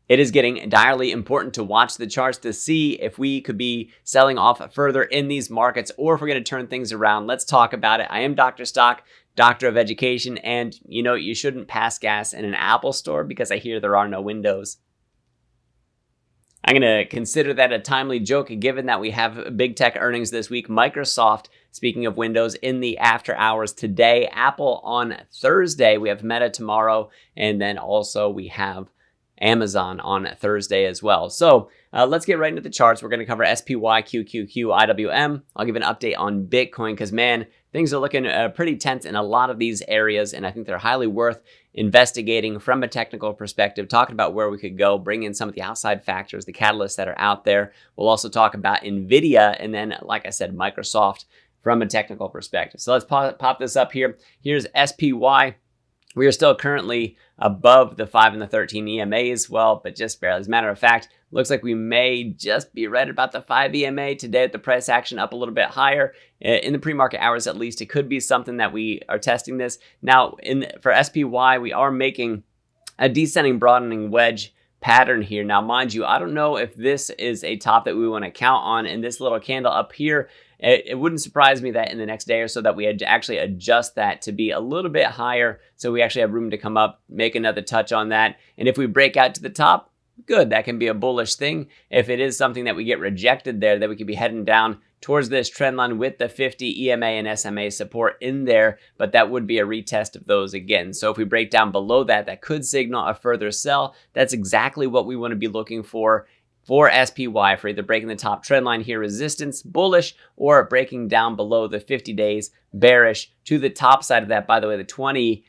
It is getting direly important to watch the charts to see if we could be selling off further in these markets or if we're going to turn things around. Let's talk about it. I am Dr. Stock, Doctor of Education, and you shouldn't pass gas in an Apple store because I hear there are no windows. I'm going to consider that a timely joke given that we have big tech earnings this week. Microsoft, speaking of Windows, in the after hours today. Apple on Thursday. We have Meta tomorrow. And then also we have Amazon on Thursday as well. So let's get right into the charts. We're going to cover SPY, QQQ, IWM. I'll give an update on Bitcoin because, man, things are looking pretty tense in a lot of these areas, and I think they're highly worth investigating from a technical perspective, talking about where we could go, bring in some of the outside factors, the catalysts that are out there. We'll also talk about NVDA and then, like I said, Microsoft from a technical perspective. So let's pop this up here. Here's SPY. We are still currently above the 5 and the 13 EMAs, well, but just barely. As a matter of fact, looks like we may just be right about the 5 EMA today with the price action up a little bit higher. In the pre-market hours, at least, it could be something that we are testing this. Now, for SPY, we are making a descending broadening wedge pattern here. Now, mind you, I don't know if this is a top that we want to count on in this little candle up here. It wouldn't surprise me that in the next day or so that we had to actually adjust that to be a little bit higher so we actually have room to come up, make another touch on that. And if we break out to the top, good, that can be a bullish thing. If it is something that we get rejected there, then we could be heading down towards this trend line with the 50 EMA and SMA support in there, but that would be a retest of those again. So if we break down below that, that could signal a further sell. That's exactly what we want to be looking for SPY, for either breaking the top trend line here, resistance, bullish, or breaking down below the 50 days, bearish. To the top side of that, by the way, the 20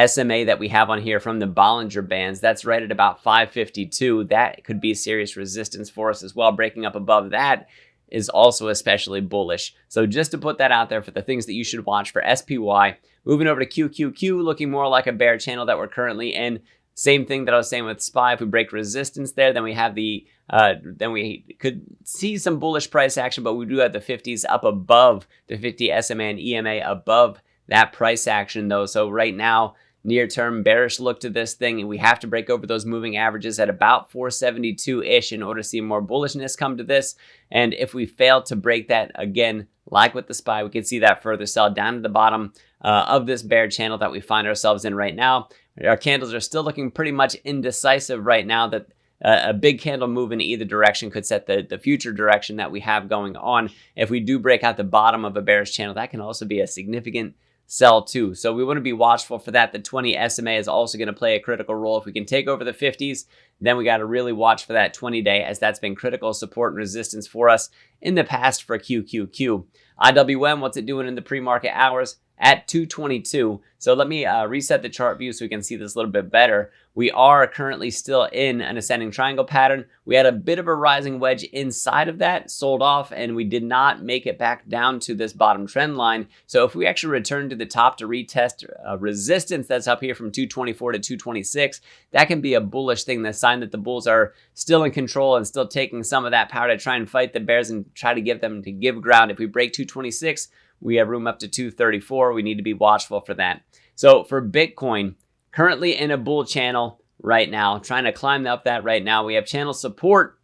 SMA that we have on here from the Bollinger Bands, that's right at about 552. That could be serious resistance for us as well. Breaking up above that is also especially bullish. So just to put that out there for the things that you should watch for SPY. Moving over to QQQ, looking more like a bear channel that we're currently in. Same thing that I was saying with SPY. If we break resistance there, then we have then we could see some bullish price action, but we do have the 50s up above the 50 SMA and EMA above that price action though. So right now, near term bearish look to this thing, and we have to break over those moving averages at about 472-ish in order to see more bullishness come to this. And if we fail to break that again, like with the SPY, we could see that further sell down to the bottom of this bear channel that we find ourselves in right now. Our candles are still looking pretty much indecisive right now. That a big candle move in either direction could set the future direction that we have going on. If we do break out the bottom of a bearish channel, that can also be a significant sell too. So we want to be watchful for that. The 20 SMA is also going to play a critical role. If we can take over the 50s, then we got to really watch for that 20-day, as that's been critical support and resistance for us in the past for QQQ. IWM, what's it doing in the pre-market hours? At 222. So let me reset the chart view so we can see this a little bit better. We are currently still in an ascending triangle pattern. We had a bit of a rising wedge inside of that, sold off, and we did not make it back down to this bottom trend line. So if we actually return to the top to retest resistance that's up here from 224 to 226, that can be a bullish thing, the sign that the bulls are still in control and still taking some of that power to try and fight the bears and try to give them to give ground. If we break 226, we have room up to 234. We need to be watchful for that. So for Bitcoin, currently in a bull channel right now, trying to climb up that right now. We have channel support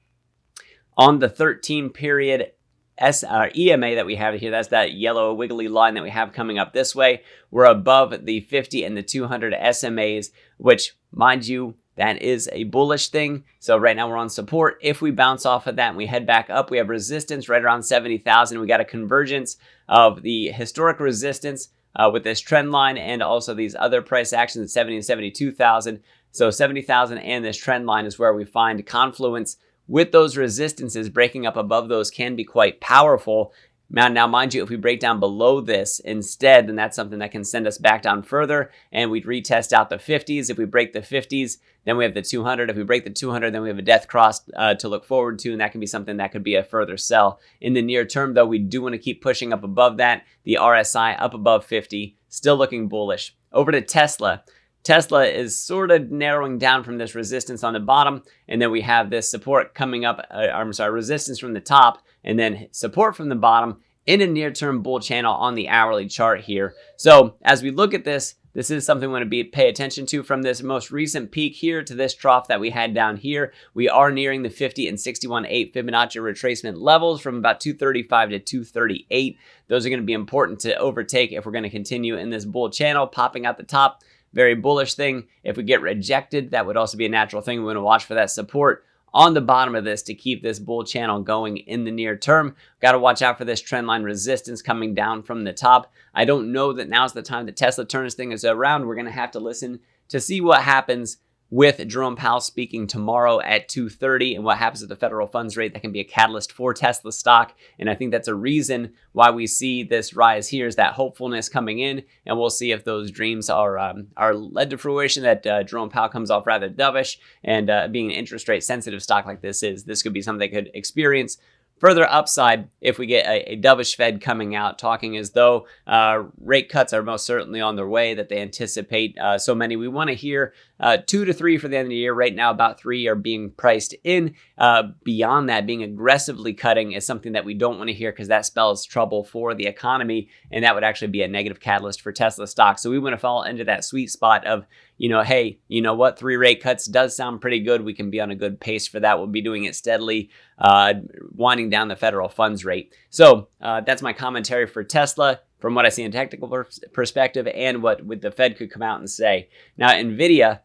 on the 13 period EMA that we have here. That's that yellow wiggly line that we have coming up this way. We're above the 50 and the 200 SMAs, which, mind you, that is a bullish thing. So right now we're on support. If we bounce off of that and we head back up, we have resistance right around 70,000. We got a convergence of the historic resistance with this trend line and also these other price actions at 70 and 72,000. So 70,000 and this trend line is where we find confluence with those resistances. Breaking up above those can be quite powerful. Now, mind you, if we break down below this instead, then that's something that can send us back down further, and we'd retest out the 50s. If we break the 50s, then we have the 200. If we break the 200, then we have a death cross to look forward to, and that can be something that could be a further sell. In the near term, though, we do want to keep pushing up above that. The RSI up above 50, still looking bullish. Over to Tesla. Tesla is sort of narrowing down from this resistance on the bottom, and then we have this support coming up, resistance from the top, and then support from the bottom in a near-term bull channel on the hourly chart here. So as we look at this, this is something we want to pay attention to. From this most recent peak here to this trough that we had down here, we are nearing the 50 and 61.8 Fibonacci retracement levels from about 235 to 238. Those are going to be important to overtake if we're going to continue in this bull channel, popping out the top. Very bullish thing. If we get rejected, that would also be a natural thing. We want to watch for that support on the bottom of this to keep this bull channel going in the near term. Got to watch out for this trend line resistance coming down from the top. I don't know that now's the time that Tesla turns things around. We're going to have to listen to see what happens with Jerome Powell speaking tomorrow at 2:30 and what happens at the federal funds rate. That can be a catalyst for Tesla stock. And I think that's a reason why we see this rise here, is that hopefulness coming in. And we'll see if those dreams are led to fruition, that Jerome Powell comes off rather dovish, and being an interest rate sensitive stock like this could be something they could experience further upside if we get a dovish Fed coming out talking as though rate cuts are most certainly on their way, that they anticipate so many. We want to hear 2 to 3 for the end of the year. Right now, about 3 are being priced in. Beyond that, being aggressively cutting is something that we don't want to hear, because that spells trouble for the economy, and that would actually be a negative catalyst for Tesla stock. So we want to fall into that sweet spot of, hey, you know what, 3 rate cuts does sound pretty good. We can be on a good pace for that. We'll be doing it steadily, winding down the federal funds rate. So that's my commentary for Tesla from what I see in a technical perspective and what the Fed could come out and say. Now, NVIDIA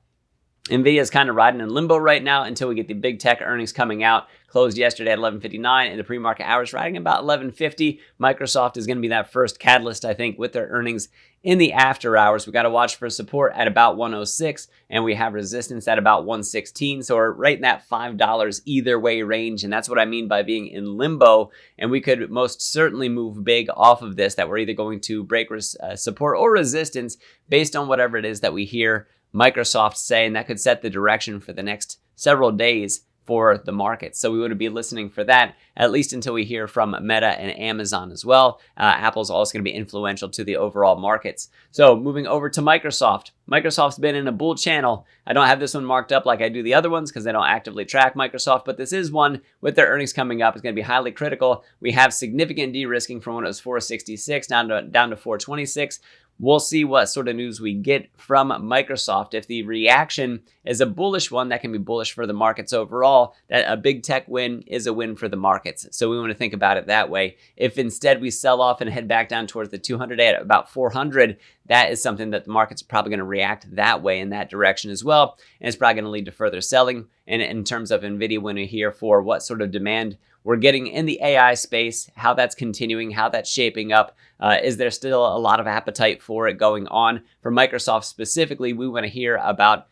is kind of riding in limbo right now until we get the big tech earnings coming out. Closed yesterday at 11:59 in the pre-market hours, riding about 11:50. Microsoft is going to be that first catalyst, I think, with their earnings in the after hours. We got to watch for support at about 106, and we have resistance at about 116. So we're right in that $5 either way range, and that's what I mean by being in limbo. And we could most certainly move big off of this, that we're either going to break support or resistance based on whatever it is that we hear Microsoft say, and that could set the direction for the next several days for the market. So we would be listening for that, at least until we hear from Meta and Amazon as well. Apple's also going to be influential to the overall markets. So moving over to Microsoft. Microsoft's been in a bull channel. I don't have this one marked up like I do the other ones because I don't actively track Microsoft, but this is one with their earnings coming up. It's going to be highly critical. We have significant de-risking from when it was 466 down to 426. We'll see what sort of news we get from Microsoft. If the reaction is a bullish one, that can be bullish for the markets overall. That a big tech win is a win for the markets. So we want to think about it that way. If instead we sell off and head back down towards the 200-day at about 400, that is something that the market's probably going to react that way, in that direction as well. And it's probably going to lead to further selling. And in terms of NVIDIA, when we hear for what sort of demand we're getting in the AI space, how that's continuing, how that's shaping up. Is there still a lot of appetite for it going on? For Microsoft specifically, we want to hear about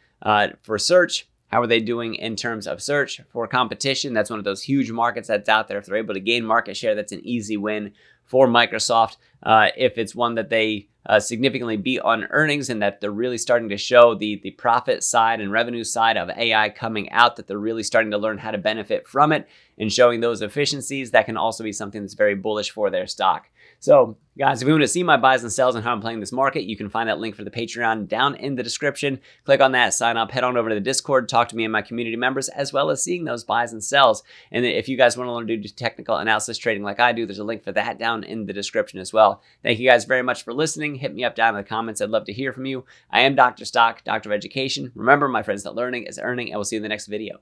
for search. How are they doing in terms of search? For competition, that's one of those huge markets that's out there. If they're able to gain market share, that's an easy win for Microsoft. If it's one that they significantly beat on earnings, and that they're really starting to show the profit side and revenue side of AI coming out, that they're really starting to learn how to benefit from it and showing those efficiencies, that can also be something that's very bullish for their stock. So guys, if you want to see my buys and sells and how I'm playing this market, you can find that link for the Patreon down in the description. Click on that, sign up, head on over to the Discord, talk to me and my community members, as well as seeing those buys and sells. And if you guys want to learn to do technical analysis trading like I do, there's a link for that down in the description as well. Thank you guys very much for listening. Hit me up down in the comments. I'd love to hear from you. I am Dr. Stock, Doctor of Education. Remember, my friends, that learning is earning, and we'll see you in the next video.